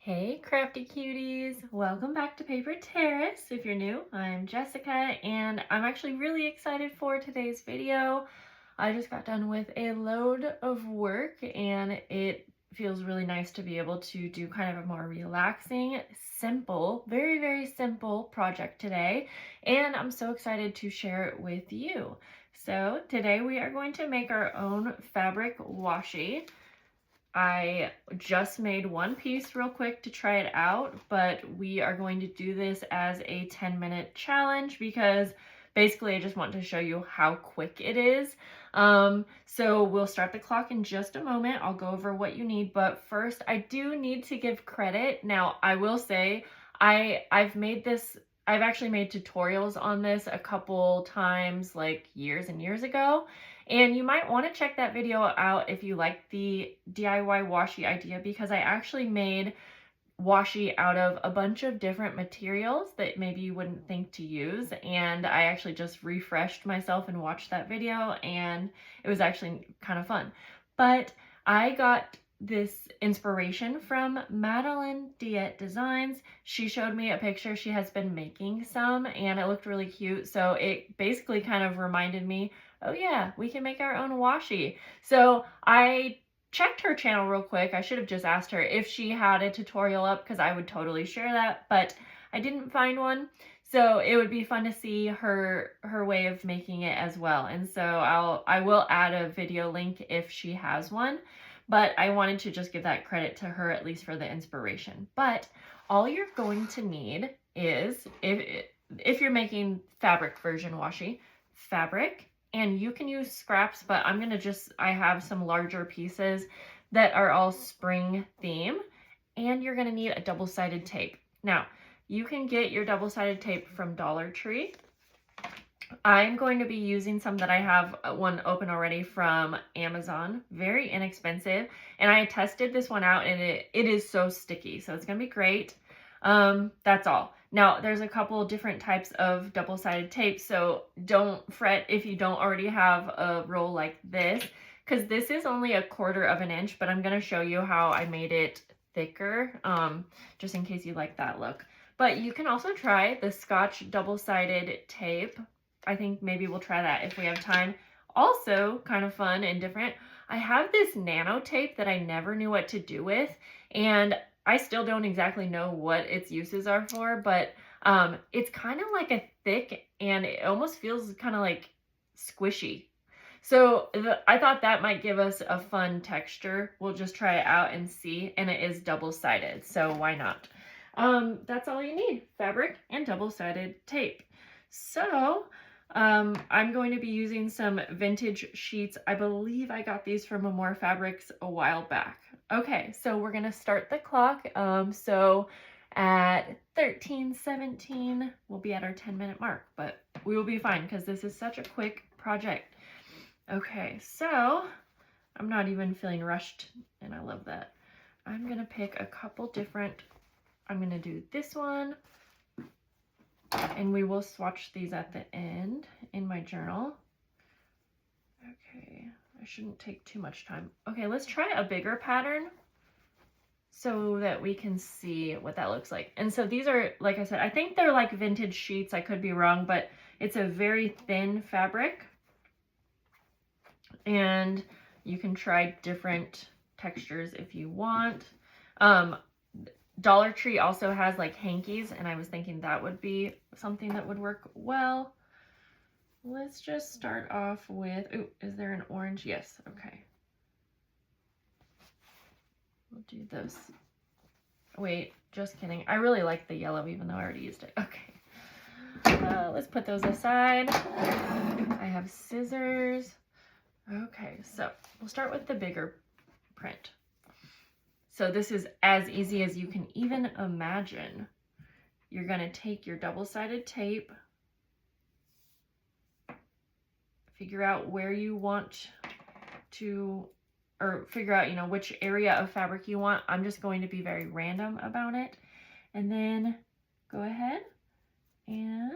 Hey crafty cuties, welcome back to Paper Terrace. If you're new, I'm Jessica and I'm actually really excited for today's video. I just got done with a load of work and it feels really nice to be able to do kind of a more relaxing, simple, very simple project today, and I'm so excited to share it with you. So today we are going to make our own fabric washi. I just made one piece real quick to try it out, but we are going to do this as a 10-minute challenge because basically I just want to show you how quick it is. So we'll start the clock in just a moment. I'll go over what you need, but first I do need to give credit. Now I will say I've actually made tutorials on this a couple times, like years and years ago. And you might want to check that video out if you like the DIY washi idea, because I actually made washi out of a bunch of different materials that maybe you wouldn't think to use. And I actually just refreshed myself and watched that video, and it was actually kind of fun. But I got this inspiration from Madeline Diet Designs. She showed me a picture. She has been making some and it looked really cute. So it basically kind of reminded me, oh yeah, we can make our own washi. So I checked her channel real quick. I should have just asked her if she had a tutorial up because I would totally share that, but I didn't find one. So it would be fun to see her way of making it as well. And so I will add a video link if she has one, but I wanted to just give that credit to her, at least for the inspiration. But all you're going to need is, if you're making fabric version washi, fabric, and you can use scraps, but I have some larger pieces that are all spring theme, and you're gonna need a double-sided tape. Now, you can get your double-sided tape from Dollar Tree. I'm going to be using some that I have one open already from Amazon, very inexpensive, and I tested this one out and it is so sticky, so it's gonna be great. That's all. Now, there's a couple different types of double-sided tape, so don't fret if you don't already have a roll like this, because this is only 1/4 of an inch, but I'm going to show you how I made it thicker, just in case you like that look. But you can also try the Scotch double-sided tape. I think maybe we'll try that if we have time. Also, kind of fun and different, I have this nano tape that I never knew what to do with, and I still don't exactly know what its uses are for, but it's kind of like a thick, and it almost feels kind of like squishy. So I thought that might give us a fun texture. We'll just try it out and see, and it is double-sided, so why not? That's all you need, fabric and double-sided tape. So I'm going to be using some vintage sheets. I believe I got these from Amore Fabrics a while back. Okay, so we're gonna start the clock. So at 13:17, we'll be at our 10-minute mark, but we will be fine because this is such a quick project. Okay, so I'm not even feeling rushed, and I love that. I'm gonna pick a couple different, I'm gonna do this one, and we will swatch these at the end in my journal. Okay, I shouldn't take too much time. Okay, let's try a bigger pattern so that we can see what that looks like. And so these are, like I said, I think they're like vintage sheets. I could be wrong, but it's a very thin fabric. And you can try different textures if you want. Dollar Tree also has like hankies, and I was thinking that would be something that would work well. Let's just start off with, ooh, is there an orange? Yes, okay. We'll do this. Wait, just kidding. I really like the yellow, even though I already used it. Okay. Let's put those aside. I have scissors. Okay, so we'll start with the bigger print. So this is as easy as you can even imagine. You're gonna take your double-sided tape, figure out where you want to, or figure out, you know, which area of fabric you want. I'm just going to be very random about it. And then go ahead and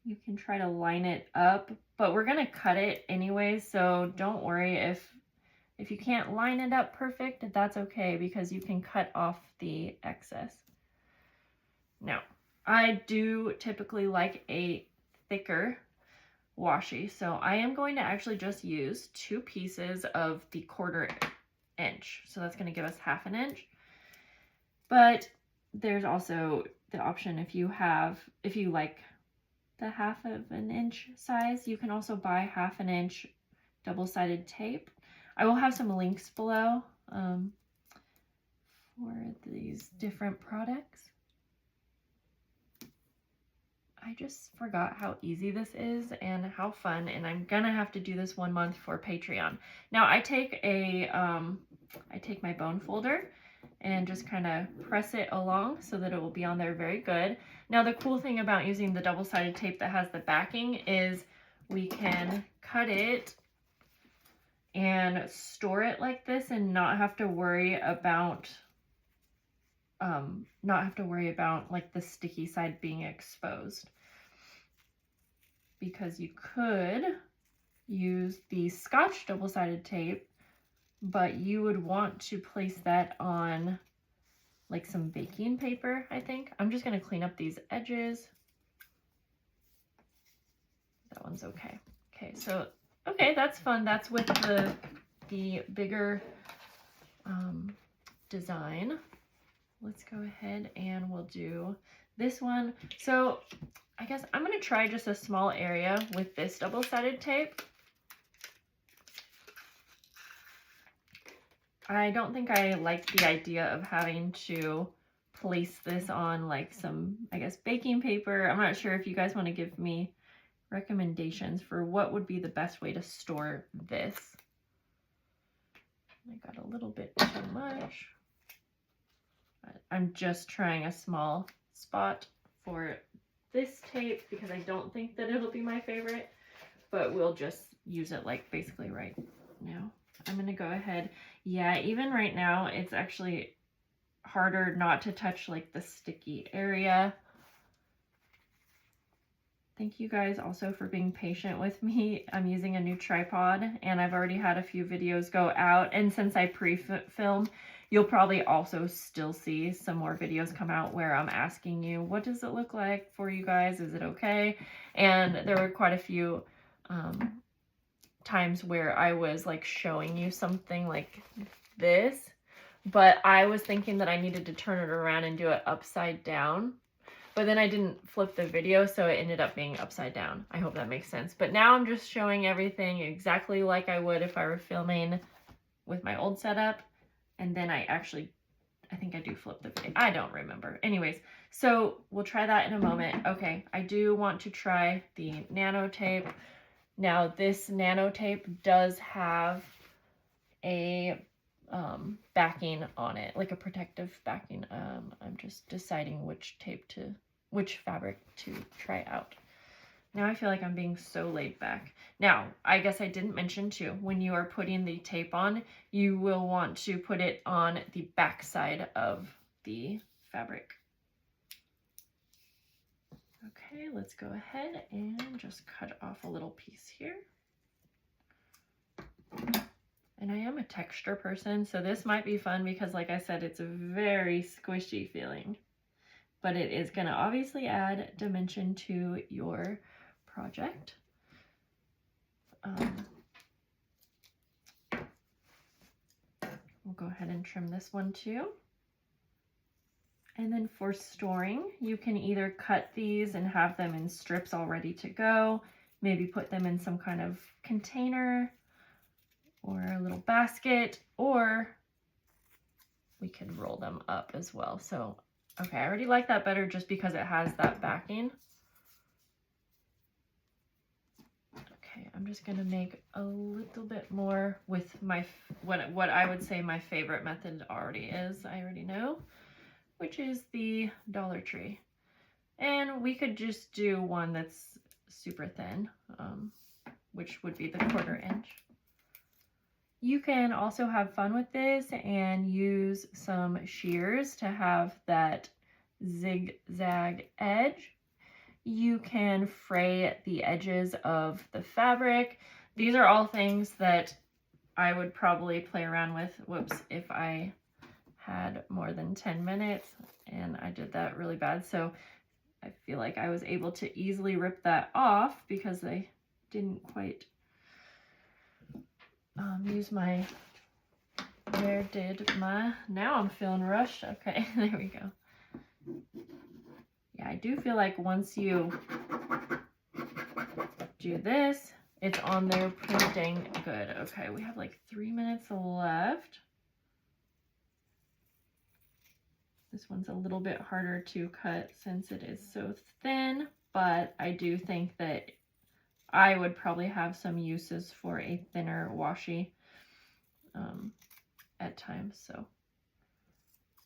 you can try to line it up, but we're gonna cut it anyway, so don't worry if If you can't line it up perfect, that's okay because you can cut off the excess. Now, I do typically like a thicker washi, so I am going to actually just use 2 pieces of the 1/4 inch. So that's going to give us 1/2 inch. But there's also the option if you like the 1/2 inch size, you can also buy 1/2 inch double-sided tape. I will have some links below for these different products. I just forgot how easy this is and how fun, and I'm gonna have to do this 1 month for Patreon. Now I take my bone folder and just kind of press it along so that it will be on there very good. Now the cool thing about using the double-sided tape that has the backing is we can cut it and store it like this and not have to worry about like the sticky side being exposed, because you could use the Scotch double-sided tape, but you would want to place that on like some baking paper, I think. I'm just gonna clean up these edges. That one's okay. Okay, so, okay, that's fun. That's with the bigger design. Let's go ahead and we'll do this one. So I guess I'm gonna try just a small area with this double-sided tape. I don't think I like the idea of having to place this on like some, I guess, baking paper. I'm not sure if you guys want to give me recommendations for what would be the best way to store this. I got a little bit too much. I'm just trying a small spot for this tape because I don't think that it'll be my favorite, but we'll just use it like basically right now. I'm gonna go ahead. Yeah, even right now, it's actually harder not to touch like the sticky area. Thank you guys also for being patient with me. I'm using a new tripod and I've already had a few videos go out, and since I pre-film, you'll probably also still see some more videos come out where I'm asking you, what does it look like for you guys? Is it okay? And there were quite a few times where I was like showing you something like this, but I was thinking that I needed to turn it around and do it upside down, but then I didn't flip the video, so it ended up being upside down. I hope that makes sense. But now I'm just showing everything exactly like I would if I were filming with my old setup, and then I think I do flip the video. I don't remember. Anyways, so we'll try that in a moment. Okay, I do want to try the nano tape. Now this nano tape does have a backing on it, like a protective backing. I'm just deciding which fabric to try out. Now I feel like I'm being so laid back. Now, I guess I didn't mention too, when you are putting the tape on, you will want to put it on the back side of the fabric. Okay, let's go ahead and just cut off a little piece here. And I am a texture person, so this might be fun because, like I said, it's a very squishy feeling. But it is going to obviously add dimension to your project. We'll go ahead and trim this one too. And then for storing, you can either cut these and have them in strips all ready to go, maybe put them in some kind of container or a little basket, or we can roll them up as well. So, okay, I already like that better just because it has that backing. Okay, I'm just gonna make a little bit more with my, what I would say my favorite method already is, I already know, which is the Dollar Tree. And we could just do one that's super thin, which would be the 1/4 inch. You can also have fun with this and use some shears to have that zigzag edge. You can fray the edges of the fabric. These are all things that I would probably play around with, whoops, if I had more than 10 minutes, and I did that really bad. So I feel like I was able to easily rip that off because I didn't quite use my, now I'm feeling rushed. Okay, there we go. Yeah, I do feel like once you do this, it's on there printing good. Okay, we have like 3 minutes left. This one's a little bit harder to cut since it is so thin, but I do think that I would probably have some uses for a thinner washi at times, so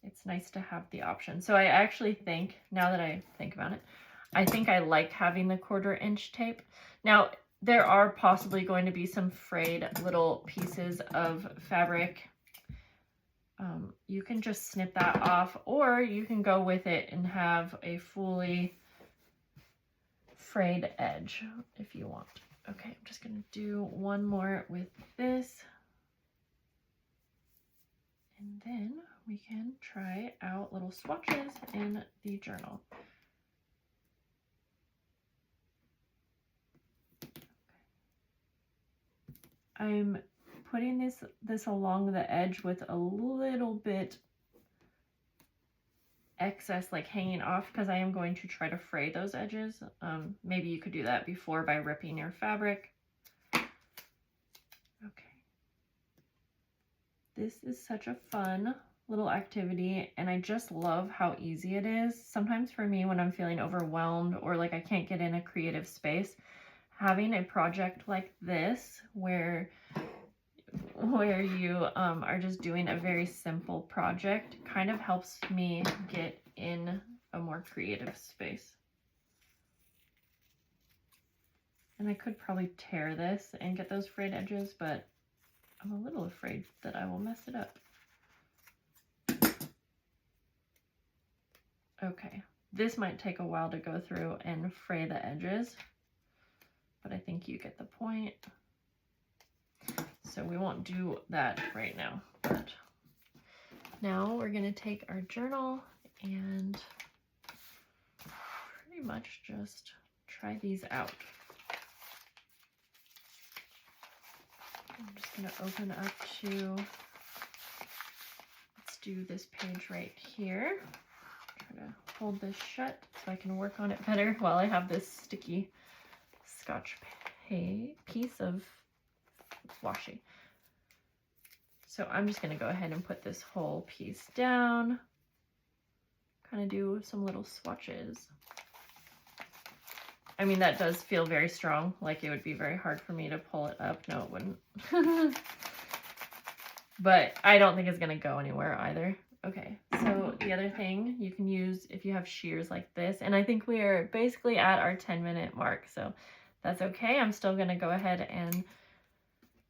it's nice to have the option. So I actually think, now that I think about it, I think I like having the 1/4 inch tape. Now, there are possibly going to be some frayed little pieces of fabric. You can just snip that off, or you can go with it and have a fully frayed edge if you want. Okay, I'm just gonna do one more with this, and then we can try out little swatches in the journal. I'm putting this along the edge with a little bit excess like hanging off because I am going to try to fray those edges. Maybe you could do that before by ripping your fabric. Okay. This is such a fun little activity, and I just love how easy it is. Sometimes for me, when I'm feeling overwhelmed or like I can't get in a creative space, having a project like this where you are just doing a very simple project kind of helps me get in a more creative space. And I could probably tear this and get those frayed edges, but I'm a little afraid that I will mess it up. Okay, this might take a while to go through and fray the edges, but I think you get the point. So we won't do that right now, but now we're gonna take our journal and pretty much just try these out. I'm just gonna open up to, let's do this page right here. Try to hold this shut so I can work on it better while I have this sticky Scotch piece of washi. So I'm just going to go ahead and put this whole piece down, kind of do some little swatches. I mean, that does feel very strong, like it would be very hard for me to pull it up. No, it wouldn't. But I don't think it's going to go anywhere either. Okay, so the other thing you can use if you have shears like this, and I think we are basically at our 10-minute mark, so that's okay. I'm still going to go ahead and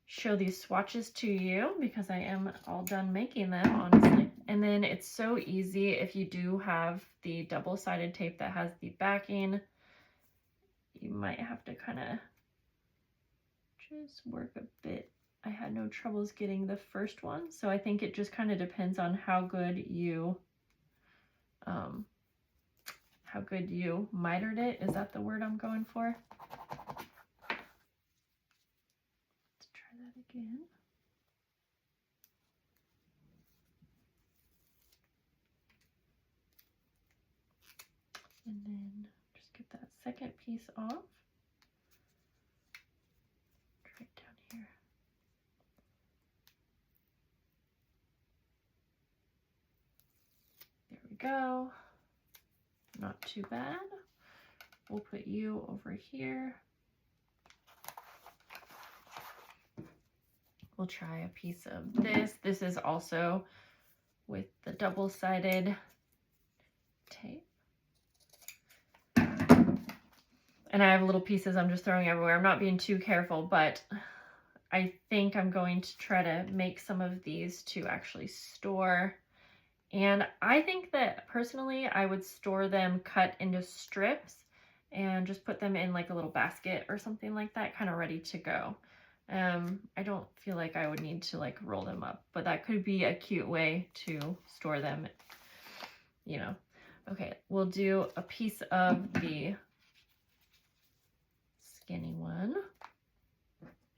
show these swatches to you because I am all done making them, honestly. And then it's so easy if you do have the double-sided tape that has the backing. You might have to kind of just work a bit. I had no troubles getting the first one, so I think it just kind of depends on how good you mitered it. Is that the word I'm going for? Let's try that again. And then just get that second piece off. Right down here. There we go. Not too bad. We'll put you over here. We'll try a piece of this. This is also with the double-sided tape. And I have little pieces I'm just throwing everywhere. I'm not being too careful, but I think I'm going to try to make some of these to actually store. And I think that personally, I would store them cut into strips and just put them in like a little basket or something like that, kind of ready to go. I don't feel like I would need to like roll them up, but that could be a cute way to store them, you know. Okay, we'll do a piece of the skinny one.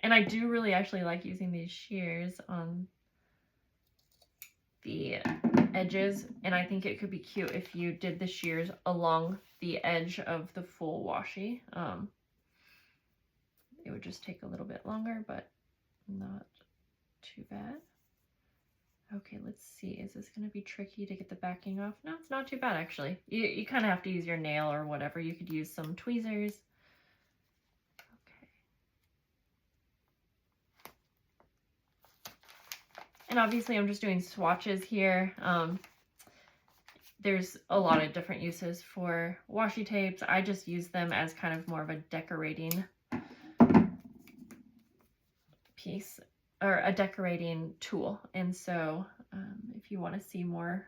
And I do really actually like using these shears on the edges, and I think it could be cute if you did the shears along the edge of the full washi. It would just take a little bit longer, but not too bad. Okay, let's see. Is this going to be tricky to get the backing off? No, it's not too bad, actually. You kind of have to use your nail or whatever. You could use some tweezers. Okay. And obviously, I'm just doing swatches here. There's a lot of different uses for washi tapes. I just use them as kind of more of a decorating piece, or a decorating tool. And so if you want to see more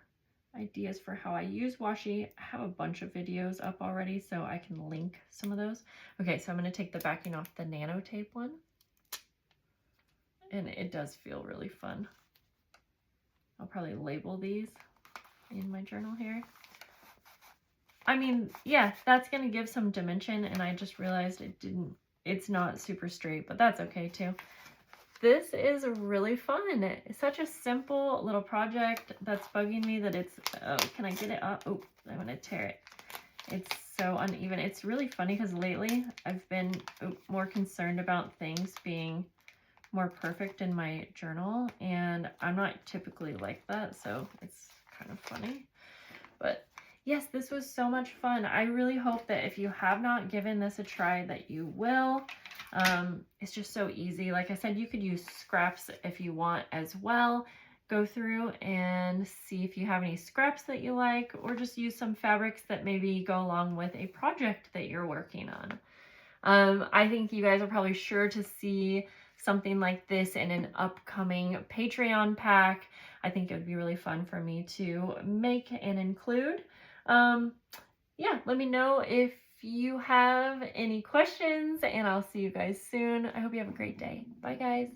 ideas for how I use washi, I have a bunch of videos up already, so I can link some of those. Okay, so I'm going to take the backing off the nano tape one, and it does feel really fun. I'll probably label these in my journal here. I mean, yeah, that's going to give some dimension, and I just realized it's not super straight, but that's okay too. This is really fun. It's such a simple little project that's bugging me that it's, oh, can I get it up? Oh, I'm going to tear it. It's so uneven. It's really funny because lately I've been more concerned about things being more perfect in my journal, and I'm not typically like that, so it's kind of funny. But yes, this was so much fun. I really hope that if you have not given this a try, that you will. It's just so easy. Like I said, you could use scraps if you want as well. Go through and see if you have any scraps that you like, or just use some fabrics that maybe go along with a project that you're working on. I think you guys are probably sure to see something like this in an upcoming Patreon pack. I think it would be really fun for me to make and include. Yeah, let me know if you have any questions, and I'll see you guys soon. I hope you have a great day. Bye, guys.